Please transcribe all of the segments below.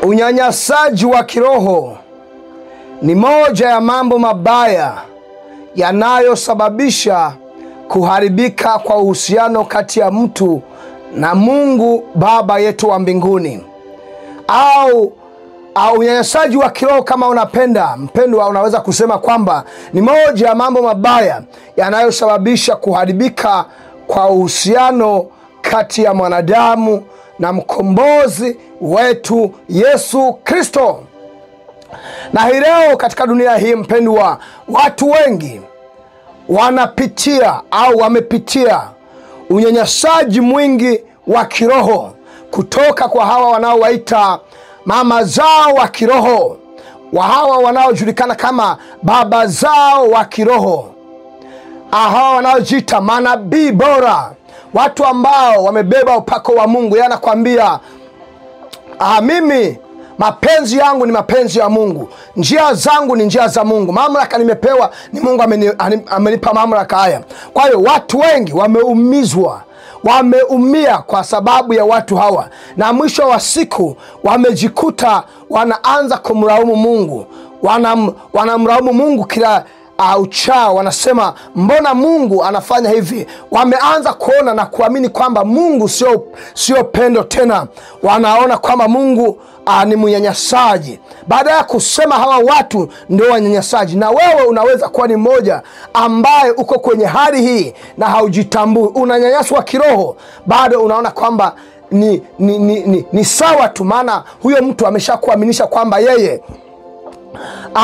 Unyanyasaji wa kiroho ni moja ya mambo mabaya yanayosababisha kuharibika kwa uhusiano kati ya mtu na Mungu Baba yetu wa mbinguni. Au unyanyasaji wa kiroho, kama unapenda mpendwa, unaweza kusema kwamba ni moja ya mambo mabaya yanayosababisha kuharibika kwa uhusiano kati ya mwanadamu na mkombozi wetu Yesu Kristo. Na hii leo katika dunia hii mpendwa, watu wengi wanapitia au wamepitia unyanyasaji mwingi wa kiroho kutoka kwa hawa wanaowaita mama zao wa kiroho, hawa wanaojulikana kama baba zao wa kiroho, hawa wanaojiita manabii bora, watu ambao wamebeba upako wa Mungu. Yana kwambia mimi mapenzi yangu ni mapenzi ya Mungu, njia zangu ni njia za Mungu, mamlaka nimepewa ni Mungu amenipa mamlaka haya. Kwa hiyo watu wengi wameumizwa, wameumia kwa sababu ya watu hawa, na mwisho wa siku wamejikuta wanaanza kumlaumu Mungu. Wanamlaumu Mungu kila uchao, wanasema mbona Mungu anafanya hivi? Wameanza kuona na kuamini kwamba Mungu sio pendo tena. Wanaona kwamba Mungu ni mnyanyasaji. Baada ya kusema hawa watu ndio wanyanyasaji, na wewe unaweza kuwa ni mmoja ambaye uko kwenye hali hii na haujitambui, unanyanyaswa kiroho, bado unaona kwamba ni sawa tu, maana huyo mtu ameshakuaminisha kwamba yeye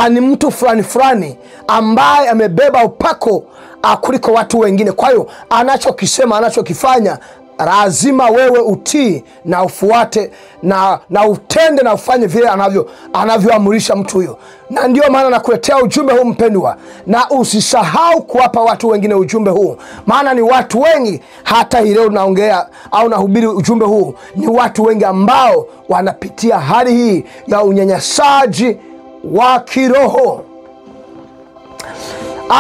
ni mtu fulani ambaye amebeba upako kuliko watu wengine. Kwa hiyo anachokisema, anachokifanya, lazima wewe utii na ufuate na utende na ufanye vile anavyoamurisha mtu huyo. Na ndio maana nakuletea ujumbe huu mpendwa, na usisahau kuwapa watu wengine ujumbe huu, maana ni watu wengi, hata hii leo naongea au nahubiri ujumbe huu, ni watu wengi ambao wanapitia hali hii ya unyanyasaji wa kiroho.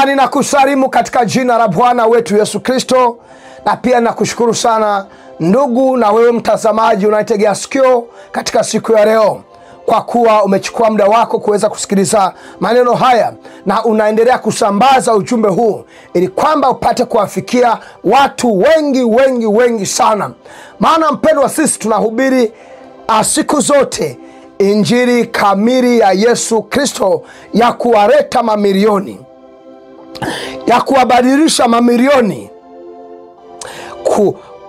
Ninakusalimu katika jina la Bwana wetu Yesu Kristo, na pia nakushukuru sana ndugu na wewe mtazamaji unaitegea sikio katika siku ya leo, kwa kuwa umechukua muda wako kuweza kusikiliza maneno haya na unaendelea kusambaza ujumbe huu ili kwamba upate kuwafikia watu wengi sana. Maana mpendwa, sisi tunahubiri siku zote injili kamili ya Yesu Kristo, ya kuwaleta mamilioni, ya kuwabadilisha mamilioni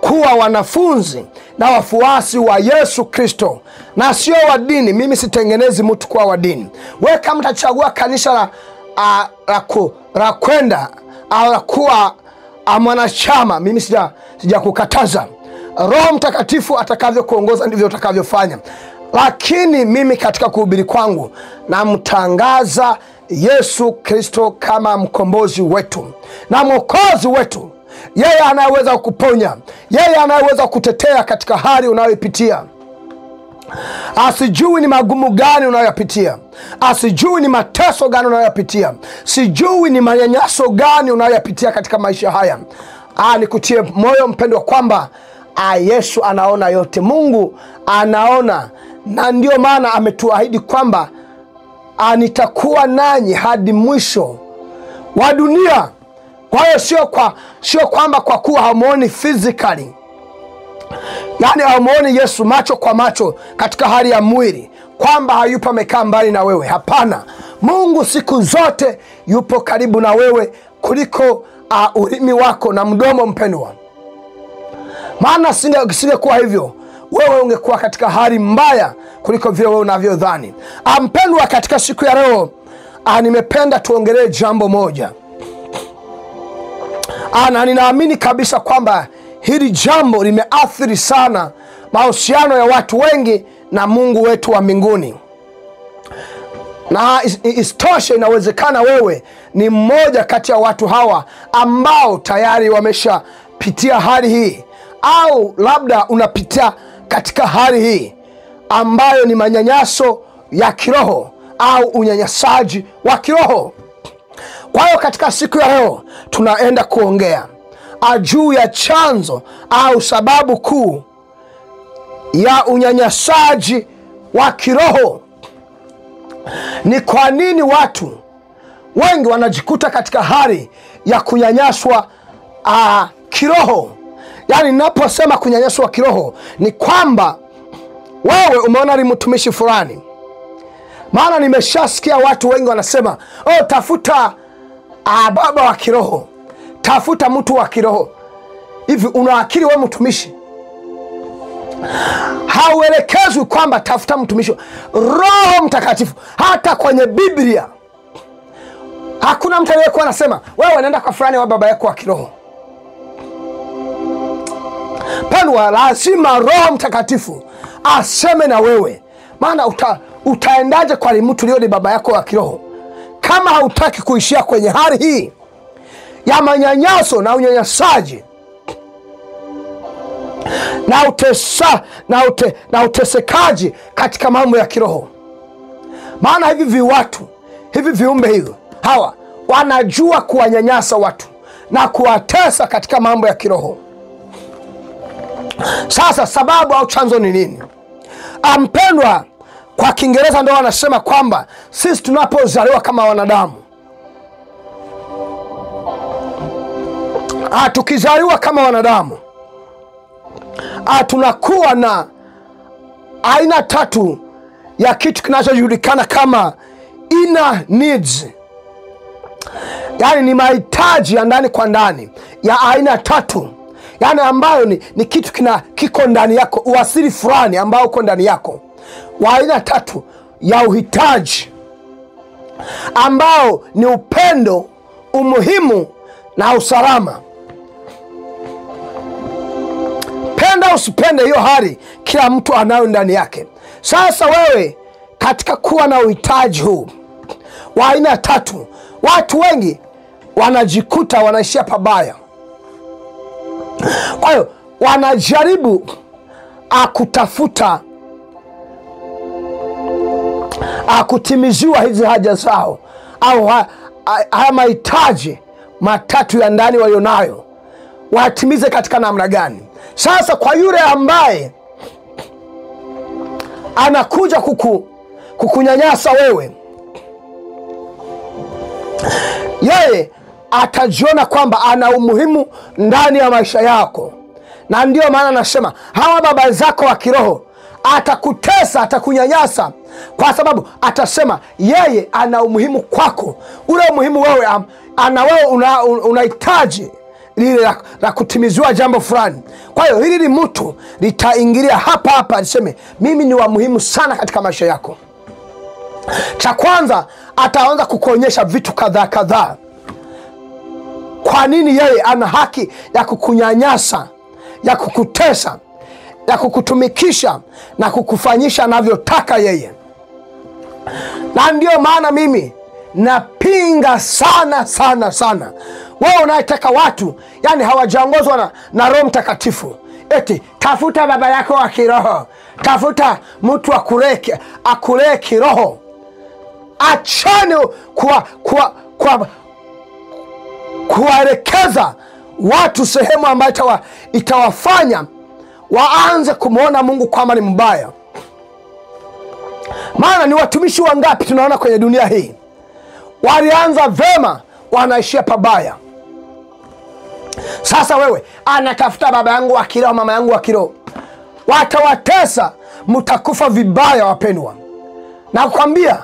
kuwa wanafunzi na wafuasi wa Yesu Kristo, na sio wa dini. Mimi sitengenezi mtu kuwa wa dini. Wewe kama utachagua kanisa la kwenda au la kuwa mwanachama, mimi sijakukataza. Roho Mtakatifu atakavyo kuongoza ndivyo utakavyofanya. Lakini mimi katika kuhubiri kwangu namtangaza Yesu Kristo kama mkombozi wetu na mwokozi wetu, yeye anayeweza kukuponya, yeye anayeweza kutetea katika hali unayopitia. Asijui ni magumu gani unayopitia, asijui ni mateso gani unayopitia, sijui ni manyanyaso gani unayopitia katika maisha haya. Nikutie moyo mpendwa kwamba Yesu anaona yote, Mungu anaona, na ndio maana ametuahidi kwamba nitakuwa nanyi hadi mwisho wa dunia. Kwa hiyo sio kwamba kwa kuwa hamuoni physically, yani hamuoni Yesu macho kwa macho katika hali ya mwili, kwamba hayupo amekaa mbali na wewe. Hapana, Mungu siku zote yupo karibu na wewe kuliko ulimi wako na mdomo mpendwa. Maana singekuwa hivyo, wewe ungekuwa katika hali mbaya kuliko vile wewe unavyodhani. Mpendwa, katika siku ya leo nimependa tuongelee jambo moja, na ninaamini kabisa kwamba hili jambo limeathiri sana mahusiano ya watu wengi na Mungu wetu wa mbinguni. Na isitoshe, inawezekana wewe ni mmoja kati ya watu hawa ambao tayari wameshapitia hali hii, au labda unapitia katika hali hii ambayo ni manyanyaso ya kiroho au unyanyasaji wa kiroho. Kwa hiyo katika siku ya leo tunaenda kuongea juu ya chanzo au sababu kuu ya unyanyasaji wa kiroho. Ni kwa nini watu wengi wanajikuta katika hali ya kunyanyaswa kiroho? Yani ninaposema kunyanyaswa kiroho ni kwamba wewe umeona ni mtumishi fulani. Maana nimeshasikia watu wengi wanasema, tafuta baba wa kiroho, tafuta mtu wa kiroho. Hivi unaakili wewe mtumishi? Hauelekezwi kwamba tafuta mtumishi. Roho Mtakatifu, hata kwenye Biblia hakuna mtu aliyekuwa anasema wewe nenda kwa fulani wa baba yako wa kiroho. Pendwa, lazima Roho Mtakatifu aseme na wewe. Maana utaendaje kwa mtu leo ni baba yako wa kiroho kama hautaki kuishia kwenye hali hii ya manyanyaso na unyanyasaji na utesekaji katika mambo ya kiroho? Maana hivi viumbe hawa wanajua kuwanyanyasa watu na kuwatesa katika mambo ya kiroho. Sasa sababu au chanzo ni nini? Mpendwa, kwa Kiingereza ndio wanasema kwamba sisi tunapozaliwa kama wanadamu, tukizaliwa kama wanadamu, tunakuwa na aina 3 ya kitu kinachojulikana kama inner needs. Yani ni mahitaji ya ndani kwa ndani ya aina 3. Yani ambayo ni kitu kiko ndani yako, uasili fulani ambao uko ndani yako wa aina 3 ya uhitaji, ambao ni upendo, umuhimu na usalama. Penda usipende, hiyo hali kila mtu anayo ndani yake. Sasa wewe katika kuwa na uhitaji huu wa aina 3, watu wengi wanajikuta wanaishia pabaya. Kwa hiyo wanajaribu kutafuta kutimiziwa hizi haja zao au haya mahitaji 3 ya ndani walionayo, watimize katika namna gani? Sasa kwa yule ambaye anakuja kukunyanyasa wewe, yeye atajiona kwamba ana umuhimu ndani ya maisha yako. Na ndio maana nasema hawa baba zako wa kiroho atakutesa, atakunyanyasa kwa sababu atasema yeye ana umuhimu kwako. Ule umuhimu wewe unahitaji lile la kutimiziwa jambo fulani. Kwa hiyo hili ni mtu litaingilia hapa liseme mimi ni wa muhimu sana katika maisha yako. Cha kwanza, ataanza kukuonyesha vitu kadhaa. Kwa nini yeye ana haki ya kukunyanyasa, ya kukutesa, ya kukutumikisha na kukufanyisha anavyotaka yeye. Na ndio maana mimi napinga sana wewe unayetaka watu yani hawajaongozwa na Roho Mtakatifu, eti tafuta baba yako wa kiroho, tafuta mtu akulee kiroho. Achane kuwaelekeza watu sehemu ambayo itawafanya waanze kumwona Mungu kama ni mbaya. Maana ni watumishi wangapi tunaona kwenye dunia hii walianza vema, wanaishia pabaya. Sasa wewe anatafuta baba yangu wa kiroho, mama yangu wa kiroho, watawatesa, mtakufa vibaya wapendwa. Na kukwambia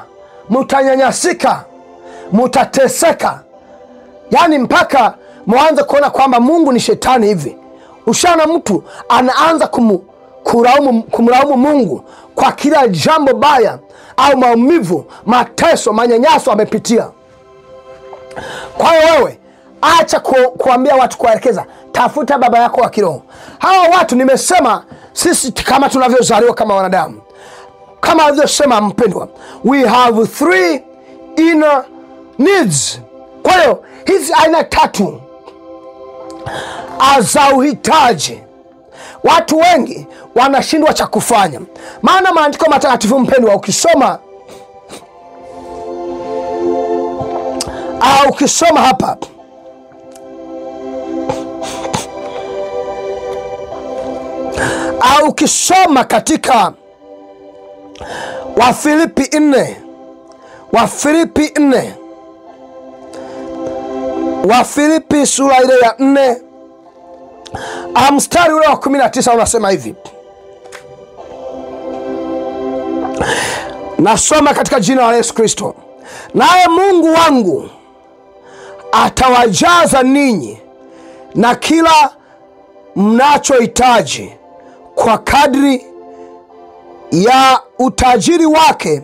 mtanyanyasika, mtateseka. Yani mpaka mwanze kuona kwamba Mungu ni shetani hivi. Ushana mtu anaanza kumlaumu Mungu kwa kila jambo baya au maumivu, mateso, manyanyaso amepitia. Kwa hiyo wewe acha kuambia watu, kuelekeza tafuta baba yako wa kiroho. Hawa watu nimesema sisi kama tunavyozaliwa kama wanadamu, kama alivyosema mpendwa, we have 3 inner needs. Kwa hiyo hizi aina 3 za uhitaji watu wengi wanashindwa cha kufanya. Maana maandiko matakatifu mpendwa, ukisoma hapa ukisoma katika Wafilipi 4, Wafilipi 4, Wafilipi sura ile ya 4 mstari ule wa 19 unasema hivi. Nasoma katika jina la Yesu Kristo. Naye Mungu wangu atawajaza ninyi na kila mnachohitaji kwa kadri ya utajiri wake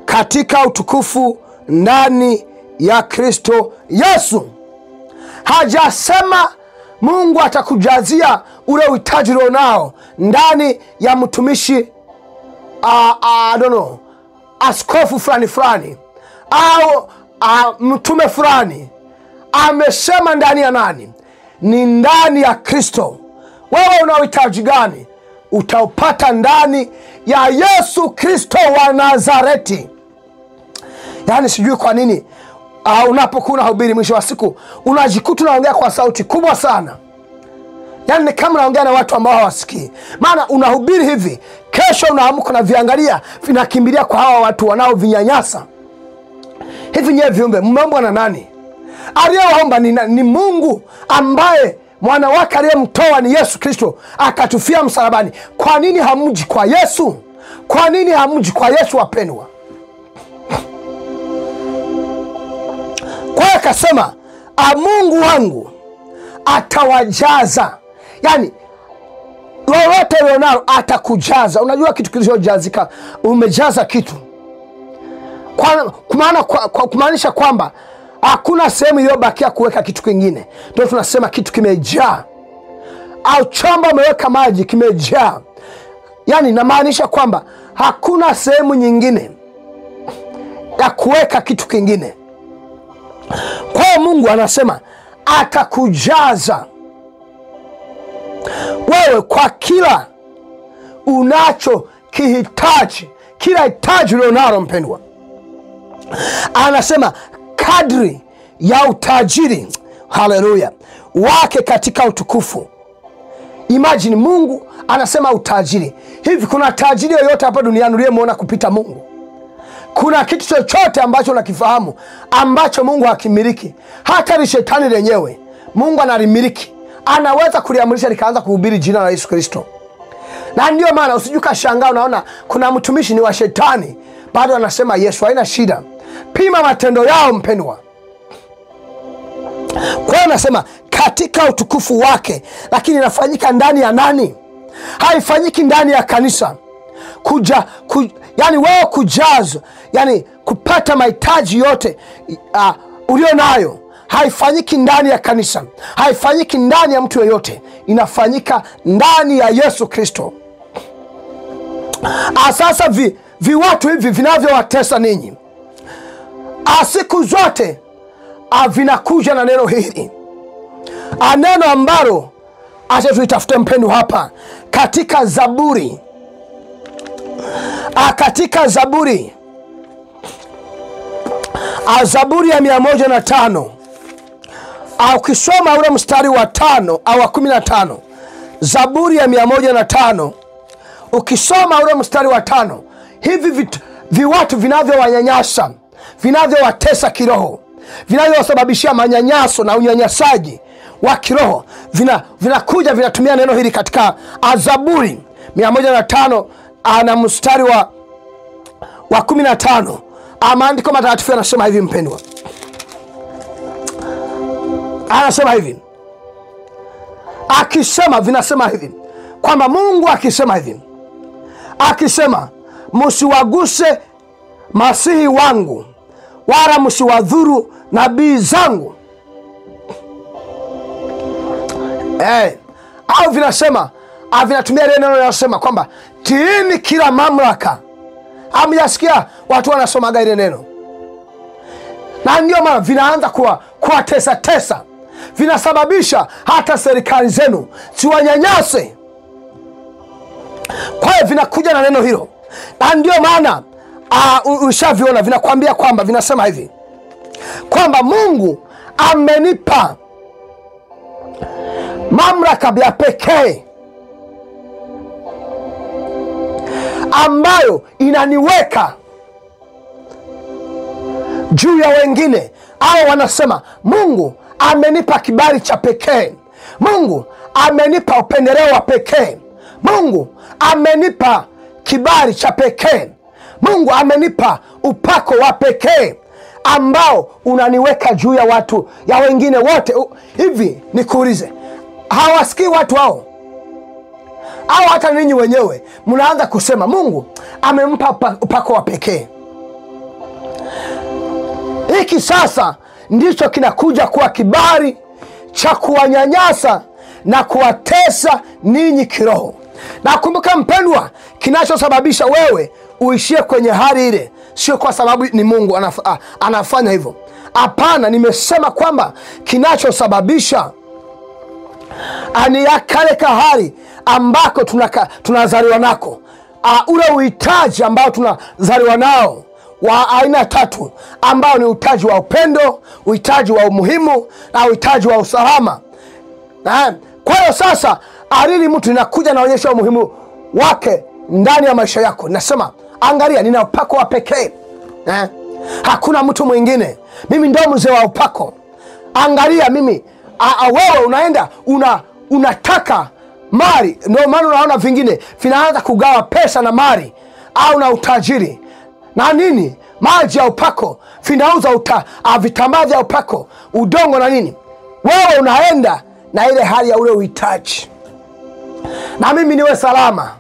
katika utukufu ndani ya Kristo Yesu. Hajasema Mungu atakujazia ule uhitaji ulionao ndani ya mtumishi I don't know, askofu fulani au mtume fulani. Amesema ndani ya nani? Ni ndani ya Kristo. Wewe una uhitaji gani? Utaupata ndani ya Yesu Kristo wa Nazareti. Yaani sijui kwa nini unapokuwa unahubiri mwisho wa siku unajikuta unaongea kwa sauti kubwa sana. Yaani ni kama unaongea na watu ambao hawasikii. Maana unahubiri hivi, kesho unaamka na viangalia vinakimbilia kwa hawa watu wanaovinyanyasa. Hivi nyewe viumbe mmeombwa na nani? Aliyewaomba ni Mungu ambaye mwana wake aliyemtoa ni Yesu Kristo akatufia msalabani. Kwa nini hamji kwa Yesu? Kwa nini hamji kwa Yesu wapendwa? Kwa hiyo akasema Mungu wangu atawajaza. Yaani lolote ulionalo atakujaza. Unajua kitu kilichojazika, umejaza kitu. Kumaanisha kwamba hakuna sehemu iliyobakia kuweka kitu kingine. Ndio tunasema kitu kimejaa. Au chombo umeweka maji kimejaa. Yaani namaanisha kwamba hakuna sehemu nyingine ya kuweka kitu kingine. Kwa hiyo Mungu anasema atakujaza wewe kwa kila unacho kihitaji, kila hitaji ulionalo mpendwa. Anasema kadri ya utajiri, haleluya, wake katika utukufu. Imagine Mungu anasema utajiri. Hivi kuna tajiri yoyote hapa duniani uliyemwona kupita Mungu? Kuna kitu chochote ambacho unakifahamu ambacho Mungu hakimiliki? Hata ni shetani lenyewe Mungu analimiliki. Anaweza kuliamrisha likaanza kuhubiri jina la Yesu Kristo. Na ndio maana usijuka shangaa unaona kuna mtumishi ni wa shetani bado anasema Yesu. Haina shida. Pima matendo yao mpendwa. Kwa hiyo anasema katika utukufu wake, lakini inafanyika ndani ya nani? Haifanyiki ndani ya kanisa. Yani wewe kujazwa, yani kupata mahitaji yote ulio nayo, haifanyiki ndani ya kanisa, haifanyiki ndani ya mtu yeyote, inafanyika ndani ya Yesu Kristo. Sasa viwatu hivi vinavyowatesa ninyi, siku zote vinakuja na neno hili, neno ambalo acha tuitafute mpendo hapa katika Zaburi. Katika Zaburi, Zaburi ya 105, ukisoma ule mstari wa 5 au wa 15, Zaburi ya 105, ukisoma ule mstari wa 5, hivi viwatu vinavyowanyanyasa, vinavyowatesa kiroho, vinavyosababishia manyanyaso na unyanyasaji wa kiroho, vinakuja vinatumia neno hili katika Zaburi 105 na mstari wa 15. Maandiko matakatifu yanasema hivi mpendwa. Anasema hivi, akisema, vinasema hivi kwamba Mungu akisema hivi, akisema msiwaguse masihi wangu wala msiwadhuru nabii zangu. Au vinasema, vinatumia neno linalosema kwamba tiini kila mamlaka. Hamjasikia watu wanasomaga ile neno? Na ndio maana vinaanza kuwatesa tesa, vinasababisha hata serikali zenu siwanyanyase. Kwa hiyo vinakuja na neno hilo. Na ndio maana ushaviona vinakwambia kwamba vinasema hivi kwamba Mungu amenipa mamlaka ya pekee. ambayo inaniweka juu ya wengine, au wanasema Mungu amenipa kibali cha pekee, Mungu amenipa upendeleo wa pekee, Mungu amenipa kibali cha pekee, Mungu amenipa upako wa pekee ambao unaniweka juu ya watu ya wengine wote. Hivi nikuulize, hawasikii watu hao? Au hata ninyi wenyewe mnaanza kusema Mungu amempa upako wa pekee? Hiki sasa ndicho kinakuja kuwa kibali cha kuwanyanyasa na kuwatesa ninyi kiroho. Na kumbuka mpendwa, kinachosababisha wewe uishie kwenye hali ile sio kwa sababu ni Mungu anafanya hivyo. Hapana, nimesema kwamba kinachosababisha ani ya kale kahali ambako tunazaliwa nako, ule uhitaji ambao tunazaliwa nao wa aina tatu, ambao ni uhitaji wa upendo, uhitaji wa umuhimu na uhitaji wa usalama. Kwa hiyo sasa alili mtu inakuja naonyesha umuhimu wake ndani ya maisha yako. Nasema angalia, nina upako wa pekee, hakuna mtu mwingine, mimi ndio mzee wa upako. Angalia mimi, wewe unaenda unataka mali, ndio maana unaona vingine vinaanza kugawa pesa na mali au na utajiri na nini, maji ya upako, vinauza vitambaa vya upako, udongo na nini. Wewe unaenda na ile hali ya ule uhitaji, na mimi niwe salama,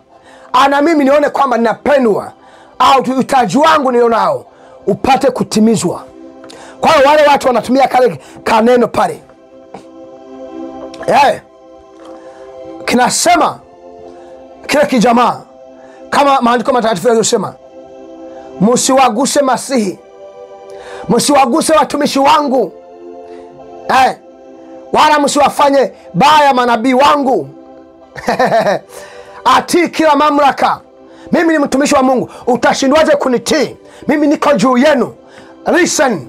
na mimi nione kwamba ninapendwa, au uhitaji wangu nilionao upate kutimizwa. Kwa hiyo wale watu wanatumia kale kaneno pale, kinasema kile kijamaa, kama maandiko matakatifu yanasema, msiwaguse masihi, msiwaguse watumishi wangu, wala msiwafanye baya manabii wangu. Atii kila mamlaka. Mimi ni mtumishi wa Mungu, utashindwaje kunitii? Mimi niko juu yenu. Listen,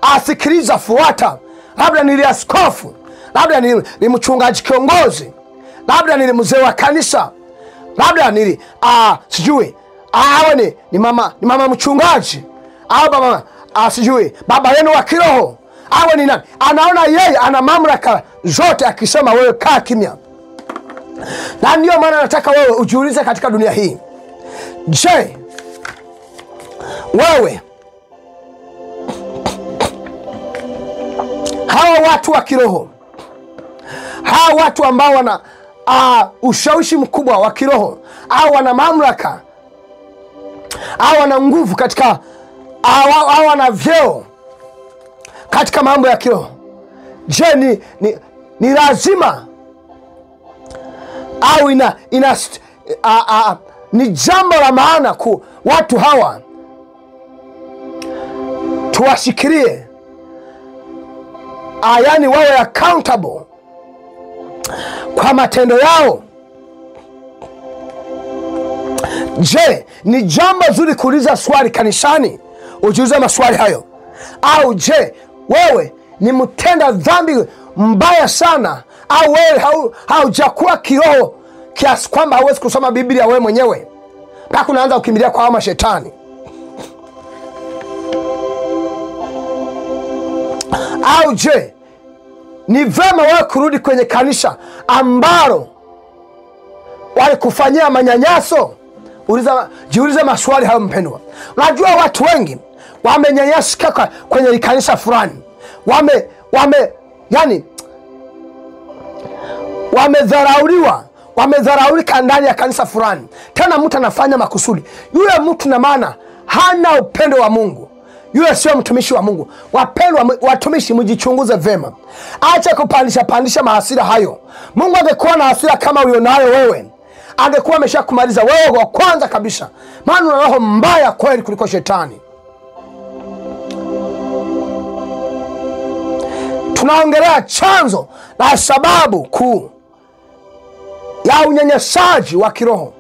asikiliza, fuata. Labda nili askofu, labda ni mchungaji kiongozi, labda ni mzee wa kanisa, labda ni sijui awe ni mama mchungaji, au baba sijui baba yenu wa kiroho, awe ni nani. Anaona yeye ana mamlaka zote, akisema wewe kaa kimya. Na ndio maana nataka wewe ujiulize katika dunia hii, je, wewe hawa watu wa kiroho, hawa watu ambao wana ushawishi mkubwa wa kiroho, au wana mamlaka, au wana nguvu katika, au wana vyeo katika mambo ya kiroho, je, ni lazima au ni jambo la maana watu hawa tuwashikilie, yani wawe accountable kwa matendo yao? Je, ni jambo zuri kuuliza swali kanisani, ujiulize maswali hayo? Au je, wewe ni mtenda dhambi mbaya sana, au wewe haujakuwa kiroho kiasi kwamba hauwezi kusoma Biblia wewe mwenyewe, mpaka unaanza kukimbilia kwa hao shetani? Au je, ni vema wewe kurudi kwenye kanisa ambalo walikufanyia manyanyaso? Jiulize maswali hayo mpendwa. Unajua watu wengi wamenyanyasika kwenye kanisa fulani, wamedharaulika ndani ya kanisa fulani. Tena mtu anafanya makusudi. Yule mtu na maana hana upendo wa Mungu, yule sio mtumishi wa Mungu. Wapendwa watumishi, mjichunguze vema. Acha kupandisha mahasira hayo. Mungu angekuwa na hasira kama ulionayo wewe, angekuwa ameshakumaliza wewe wa kwanza kabisa, maana una roho mbaya kweli kuliko shetani. Tunaongelea chanzo na sababu kuu ya unyanyasaji wa kiroho.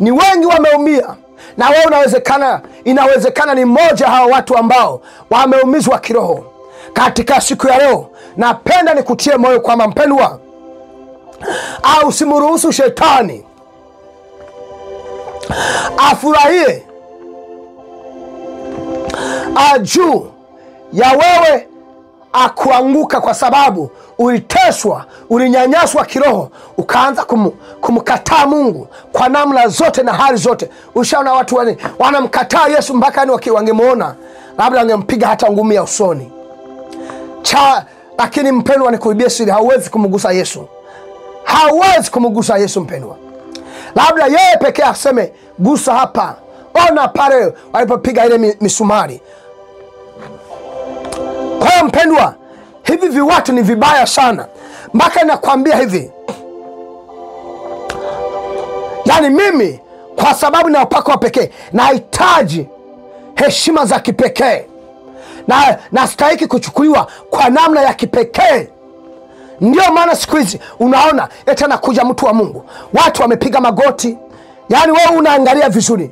Ni wengi wameumia, na wewe inawezekana ni mmoja hawa watu ambao wameumizwa kiroho. Katika siku ya leo, napenda nikutie moyo kwamba mpendwa, au usimruhusu shetani afurahie juu ya wewe akuanguka, kwa sababu uliteswa, ulinyanyaswa kiroho, ukaanza kumkataa Mungu kwa namna zote na hali zote. Ushaona watu wanamkataa Yesu mpaka wangemuona labda wangempiga hata ngumi ya usoni. Lakini mpendwa, nikuibie siri, hauwezi kumgusa Yesu. Hauwezi kumgusa Yesu mpendwa. Labda yeye pekee aseme gusa hapa, ona pale walipopiga ile misumari. Kwa hiyo mpendwa, hivi viwatu ni vibaya sana. Mpaka nakwambia hivi, yani mimi kwa sababu na upako wa pekee nahitaji heshima za kipekee, na nastahili kuchukuliwa kwa namna ya kipekee. Ndio maana siku hizi unaona eti anakuja mtu wa Mungu, watu wamepiga magoti. Yani wewe unaangalia vizuri,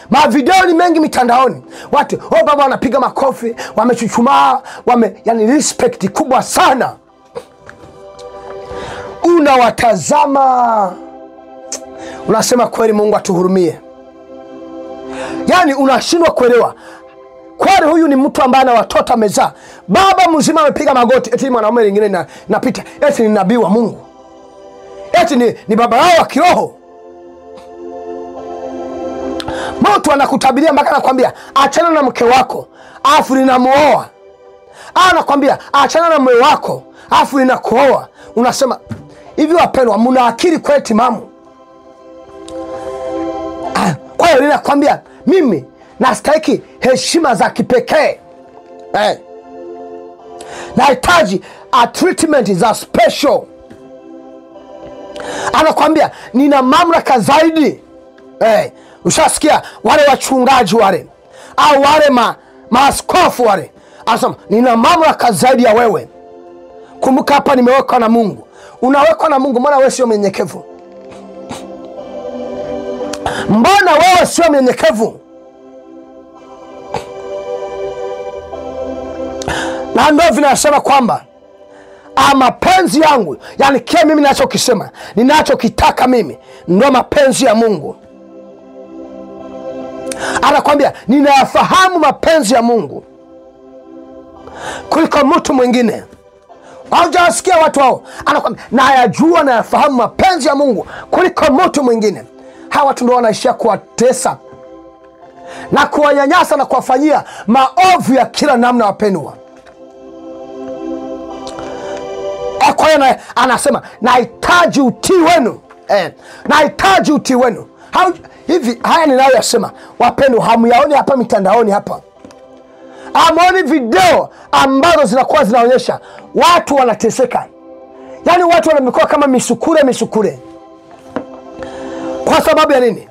mavideo ni mengi mitandaoni, watu baba wanapiga makofi, wamechuchumaa, yani respect kubwa sana. Unawatazama, unasema kweli Mungu atuhurumie. Yani unashindwa kuelewa, kweli huyu ni mtu ambaye ana watoto amezaa, baba mzima amepiga magoti, eti mwanaume mwingine napita eti ni nabii wa Mungu, eti ni baba yao wa kiroho. Mtu anakutabiria mpaka anakuambia achana na mke wako afu ninamuoa. Anakuambia achana na mume wako afu ninakuoa. Unasema hivi, wapendwa, mna akili kweli timamu? Kwa hiyo ninakwambia mimi nastahili heshima za kipekee. Nahitaji treatment za special. Anakuambia nina mamlaka zaidi. Ushasikia wale wachungaji wale au wale maaskofu wale, anasema nina mamlaka zaidi ya wewe. Kumbuka hapa nimewekwa na Mungu. Unawekwa na Mungu, mbona wewe sio mnyenyekevu? Mbona wewe sio mnyenyekevu? Na ndio vinasema kwamba mapenzi yangu, yani kile mimi ninachokisema, ninachokitaka mimi, ndio mapenzi ya Mungu. Anakwambia ninayafahamu mapenzi ya Mungu kuliko mtu mwingine. Haujasikia watu hao? Anakwambia nayajua, nayafahamu mapenzi ya Mungu kuliko mtu mwingine. Hawa watu ndio wanaishia kuwatesa na kuwanyanyasa na kuwafanyia maovu ya kila namna, wapendwa. Kwa hiyo anasema nahitaji utii wenu. Nahitaji utii wenu. Hivi haya ninayoyasema, wapendwa, hamuyaoni hapa mitandaoni hapa? Hamuoni video ambazo zinakuwa zinaonyesha watu wanateseka? Yani watu wanamekuwa kama misukure. Kwa sababu ya nini?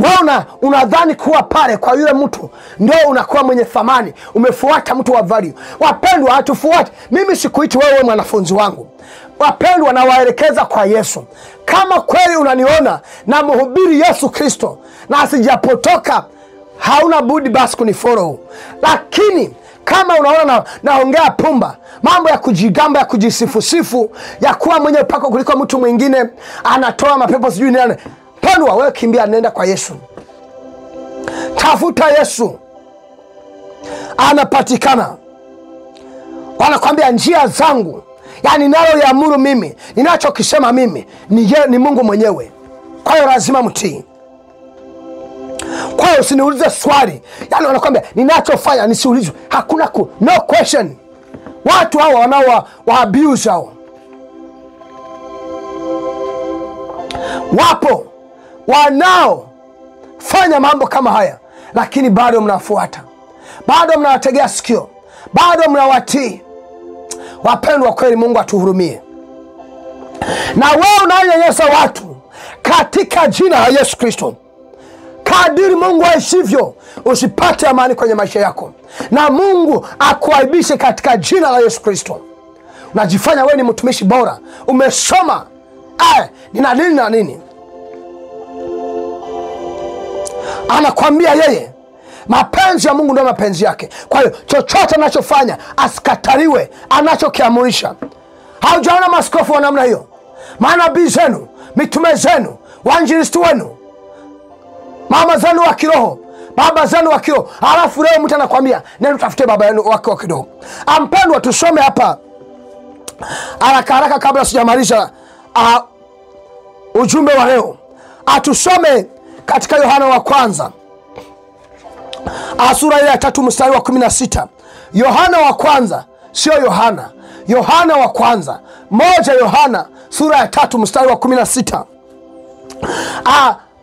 Wewe unadhani kuwa pale kwa yule mtu ndio unakuwa mwenye thamani, umefuata mtu wa value. Wapendwa, hatufuati. Mimi sikuiti wewe mwanafunzi wangu. Wapendwa, nawaelekeza kwa Yesu. Kama kweli unaniona na mhubiri Yesu Kristo na asijapotoka, hauna budi basi kunifollow. Lakini kama unaona naongea pumba, mambo ya kujigamba, ya kujisifu, ya kuwa mwenye upako kuliko mtu mwingine, anatoa mapepo sijui nani, pendwa, wewe kimbia, nenda kwa Yesu. Tafuta Yesu, anapatikana. Wanakwambia njia zangu, yani nalo yaamuru mimi, ninachokisema mimi ni Mungu mwenyewe. Kwa hiyo lazima mtii. Kwa hiyo usiniulize swali. Yani wanakwambia ninachofanya nisiulizwe. Hakuna no question. Watu hawa wanao wa abuse hao, wapo wanao fanya mambo kama haya, lakini bado mnafuata, bado mnawategea sikio, bado mnawatii. Wapendwa, kweli Mungu atuhurumie. Na wewe unanyanyasa watu katika jina la Yesu Kristo, kadiri Mungu aishivyo, usipate amani kwenye maisha yako, na Mungu akuaibishe katika jina la Yesu Kristo. Unajifanya wewe ni mtumishi bora, umesoma nina nini na nini. Anakwambia yeye mapenzi ya Mungu ndio mapenzi yake. Kwa hiyo chochote anachofanya asikataliwe, anachokiamurisha. Haujaona maaskofu wa namna hiyo, manabii zenu, mitume zenu wainjilisti wenu, mama zenu wa kiroho, baba zenu wa kiroho. Halafu leo mtu anakuambia nenda utafute baba yenu wa kiroho. Mpendwa, tusome hapa haraka haraka kabla sijamaliza ujumbe wa leo. Atusome katika Yohana wa kwanza sura ya 3 mstari wa 16. Yohana wa kwanza, sio Yohana. Yohana wa kwanza, moja Yohana sura ya 3 mstari wa 16.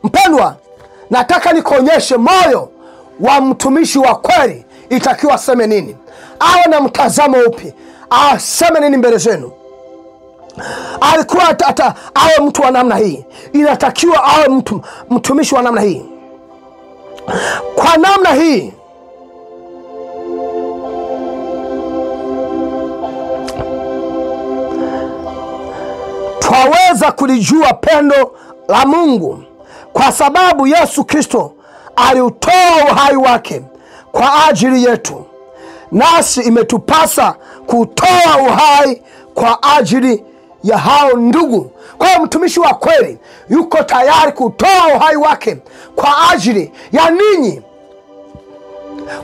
Mpendwa, nataka nikuonyeshe moyo wa mtumishi wa kweli itakiwa aseme nini, awe na mtazamo upi, aseme nini mbele zenu. Alikuwa awe mtu wa namna hii, inatakiwa awe mtumishi wa namna hii. Kwa namna hii twaweza kulijua pendo la Mungu, kwa sababu Yesu Kristo aliutoa uhai wake kwa ajili yetu, nasi imetupasa kutoa uhai kwa ajili ya hao ndugu. Kwa hiyo mtumishi wa kweli yuko tayari kutoa uhai wake kwa ajili ya ninyi.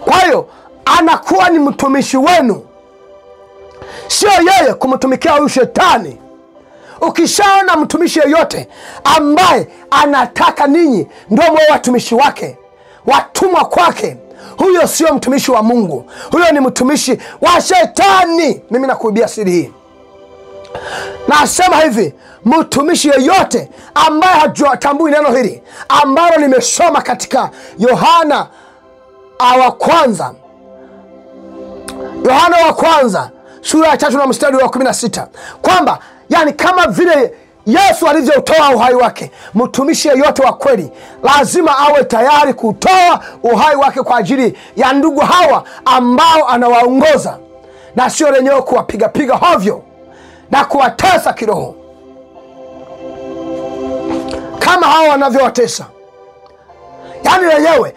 Kwa hiyo anakuwa ni mtumishi wenu, sio yeye kumtumikia huyu shetani. Ukishaona mtumishi yeyote ambaye anataka ninyi ndio mwe watumishi wake, watumwa kwake, huyo sio mtumishi wa Mungu, huyo ni mtumishi wa shetani. Mimi nakuibia siri hii. Nasema hivi, mtumishi yeyote ambaye hajatambui neno hili ambalo nimesoma katika Yohana wa kwanza, Yohana wa kwanza sura ya 3 na mstari wa 16, kwamba yani kama vile Yesu alivyoutoa uhai wake, mtumishi yeyote wa kweli lazima awe tayari kutoa uhai wake kwa ajili ya ndugu hawa ambao anawaongoza, na sio lenyewe kuwapiga hovyo na kuwatesa kiroho kama hawa wanavyowatesa. Yani lenyewe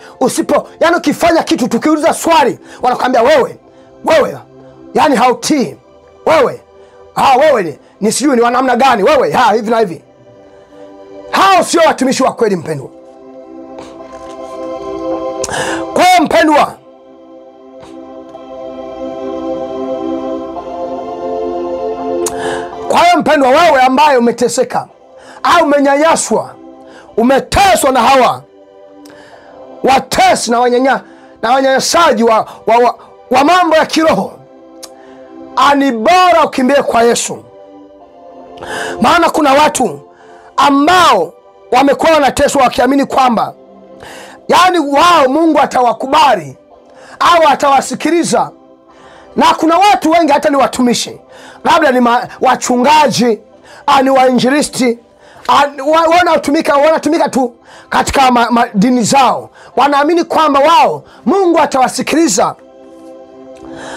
yani ukifanya kitu tukiuliza swali wanakuambia wewe yani hautii, wewe ni sijui ni wanamna gani, wewe hivi na hivi. Hao sio watumishi wa kweli, mpendwa. Kwa hiyo mpendwa, wewe ambaye umeteseka au umenyanyaswa, umeteswa na hawa watesi na wanyanyasaji wa mambo ya kiroho, ni bora ukimbie kwa Yesu. Maana kuna watu ambao wamekuwa wanateswa wakiamini kwamba yani wao Mungu atawakubali au atawasikiliza. Na kuna watu wengi hata ni watumishi, labda ni wachungaji, ni wainjilisti, wanatumika tu katika dini zao, wanaamini kwamba wao Mungu atawasikiliza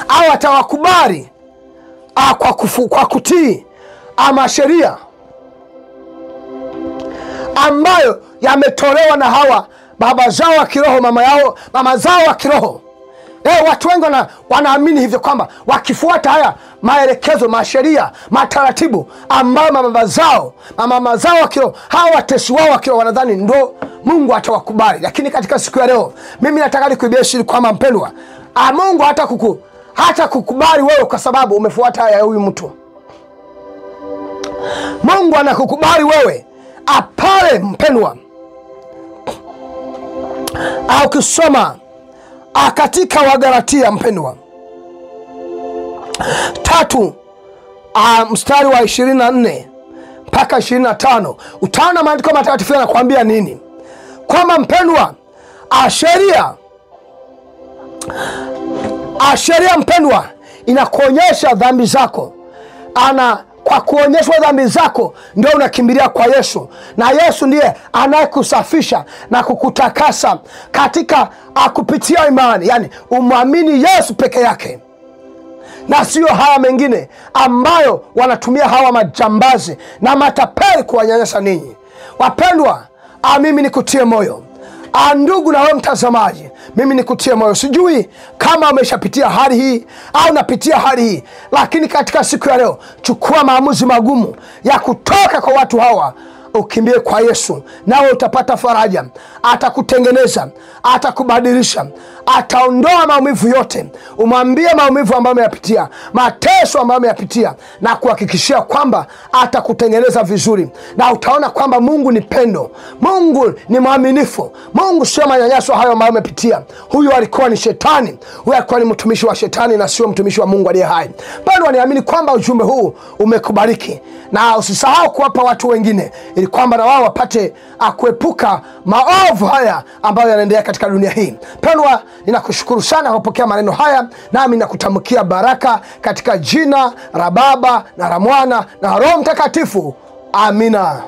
au atawakubali kwa kutii sheria ambayo yametolewa na hawa baba zao wa kiroho, mama zao wa kiroho. Watu wengi wanaamini hivyo kwamba wakifuata haya maelekezo, masheria, mataratibu ambayo mama zao wa kiroho, hawa watesi wao wa kiroho, wanadhani ndo Mungu atawakubali. Lakini katika siku ya leo mimi nataka nikuibie siri kwamba mpendwa, Mungu hata kukubali wewe kwa sababu umefuata haya huyu mtu. Mungu anakukubali wewe pale, mpendwa. Ukisoma katika Wagalatia, mpendwa, 3 mstari wa 24 mpaka 25, utaona maandiko matakatifu yanakuambia nini, kwamba mpendwa, sheria mpendwa inakuonyesha dhambi zako. Kwa kuonyeshwa dhambi zako ndio unakimbilia kwa Yesu, na Yesu ndiye anayekusafisha na kukutakasa katika kupitia imani. Yani umwamini Yesu peke yake, na sio haya mengine ambayo wanatumia hawa majambazi na matapeli kuwanyanyasa ninyi. Wapendwa, mimi nikutie moyo. Ndugu na wewe mtazamaji, mimi nikutie moyo. Sijui kama umeshapitia hali hii au unapitia hali hii, lakini katika siku ya leo chukua maamuzi magumu ya kutoka kwa watu hawa ukimbie kwa Yesu, nawe utapata faraja. Atakutengeneza, atakubadilisha, ataondoa maumivu yote. Umwambie maumivu ambayo umeyapitia, mateso ambayo umeyapitia, na kuhakikishia kwamba atakutengeneza vizuri. Na utaona kwamba Mungu ni pendo, Mungu ni mwaminifu, Mungu sio manyanyaso hayo ambayo umepitia. Huyu alikuwa ni shetani, huyu alikuwa ni mtumishi wa shetani na sio mtumishi wa Mungu aliye hai. Bado niamini kwamba ujumbe huu umekubariki, na usisahau kuwapa watu wengine ili kwamba na wao wapate kuepuka maovu haya ambayo yanaendelea katika dunia hii. Pendwa, ninakushukuru sana kwa kupokea maneno haya, nami nakutamkia baraka katika jina la Baba na la Mwana na Roho Mtakatifu. Amina.